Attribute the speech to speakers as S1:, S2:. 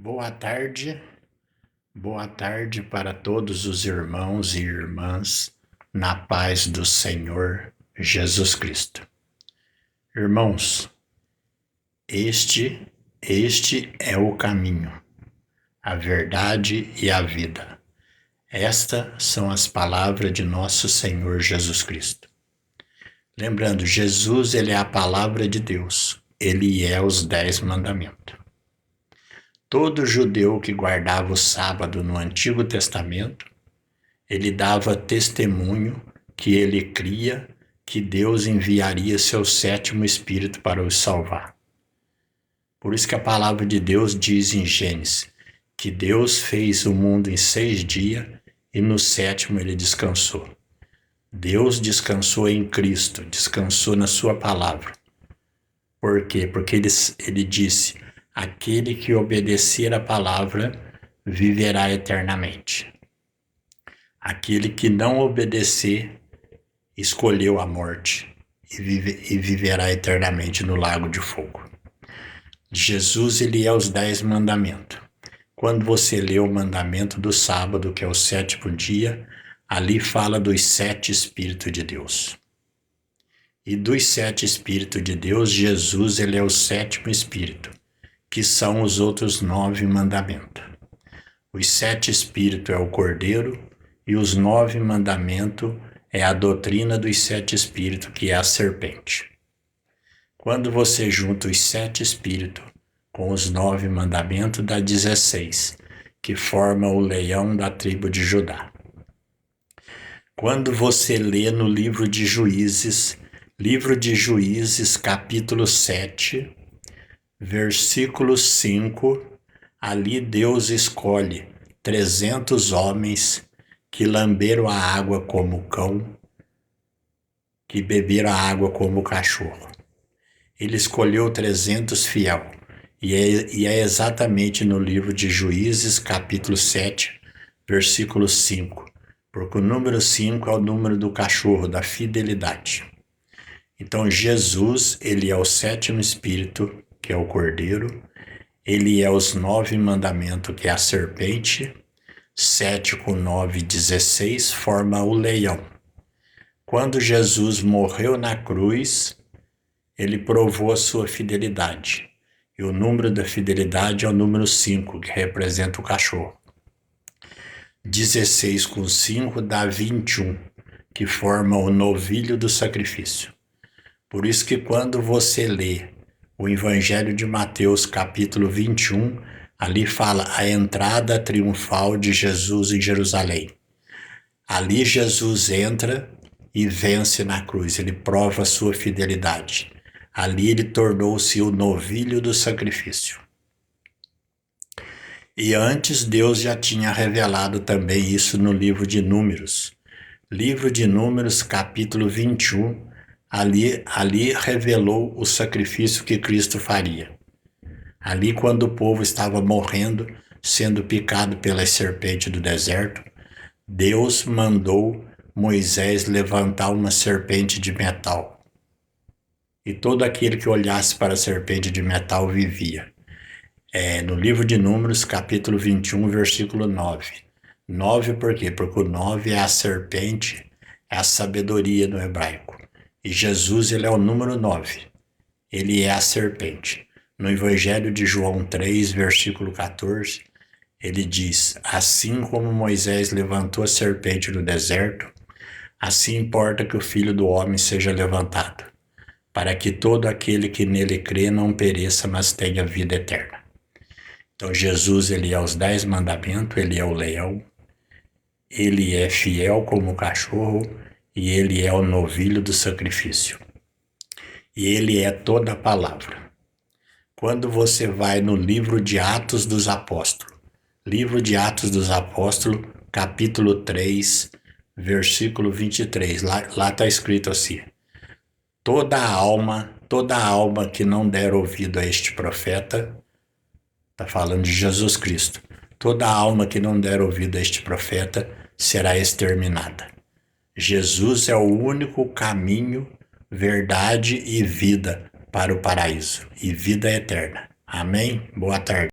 S1: Boa tarde para todos os irmãos e irmãs, na paz do Senhor Jesus Cristo. Irmãos, este é o caminho, a verdade e a vida. Estas são as palavras de nosso Senhor Jesus Cristo. Lembrando, Jesus, ele é a palavra de Deus, ele é os 10 mandamentos. Todo judeu que guardava o sábado no Antigo Testamento, ele dava testemunho que ele cria que Deus enviaria seu 7º Espírito para os salvar. Por isso que a palavra de Deus diz em Gênesis que Deus fez o mundo em 6 dias e no 7º ele descansou. Deus descansou em Cristo, descansou na sua palavra. Por quê? Porque ele disse: aquele que obedecer a palavra viverá eternamente. Aquele que não obedecer escolheu a morte e viverá eternamente no lago de fogo. Jesus, ele é os 10 mandamentos. Quando você lê o mandamento do sábado, que é o 7º dia, ali fala dos 7 Espíritos de Deus. E dos 7 Espíritos de Deus, Jesus, ele é o 7º Espírito, que são os outros 9 mandamentos. Os 7 Espíritos é o Cordeiro e os 9 mandamentos é a doutrina dos 7 Espíritos, que é a serpente. Quando você junta os 7 Espíritos com os 9 mandamentos, dá 16, que forma o leão da tribo de Judá. Quando você lê no livro de Juízes, capítulo 7, versículo 5, ali Deus escolhe 300 homens que lamberam a água como cão, que beberam a água como cachorro. Ele escolheu 300 fiel. E é exatamente no livro de Juízes, capítulo 7, versículo 5. Porque o número 5 é o número do cachorro, da fidelidade. Então Jesus, ele é o 7º Espírito, que é o Cordeiro. Ele é os 9 mandamentos, que é a serpente. 7 com 9, 16, forma o leão. Quando Jesus morreu na cruz, ele provou a sua fidelidade. E o número da fidelidade é o número 5, que representa o cachorro. 16 com 5 dá 21, que forma o novilho do sacrifício. Por isso que quando você lê o Evangelho de Mateus, capítulo 21, ali fala a entrada triunfal de Jesus em Jerusalém. Ali Jesus entra e vence na cruz, ele prova a sua fidelidade. Ali ele tornou-se o novilho do sacrifício. E antes Deus já tinha revelado também isso no livro de Números. Livro de Números, capítulo 21, ali revelou o sacrifício que Cristo faria. Ali, quando o povo estava morrendo, sendo picado pelas serpentes do deserto, Deus mandou Moisés levantar uma serpente de metal. E todo aquele que olhasse para a serpente de metal vivia. No livro de Números, capítulo 21, versículo 9. 9 por quê? Porque o 9 é a serpente, é a sabedoria no hebraico. E Jesus, ele é o número 9. Ele é a serpente. No Evangelho de João 3, versículo 14, ele diz: assim como Moisés levantou a serpente no deserto, assim importa que o Filho do Homem seja levantado, para que todo aquele que nele crê não pereça, mas tenha vida eterna. Então Jesus, ele é os 10 mandamentos, ele é o leão, ele é fiel como o cachorro e ele é o novilho do sacrifício. E ele é toda a palavra. Quando você vai no livro de Atos dos Apóstolos, capítulo 3, versículo 23, lá está escrito assim: toda alma que não der ouvido a este profeta, está falando de Jesus Cristo, toda alma que não der ouvido a este profeta será exterminada. Jesus é o único caminho, verdade e vida para o paraíso, e vida eterna. Amém? Boa tarde.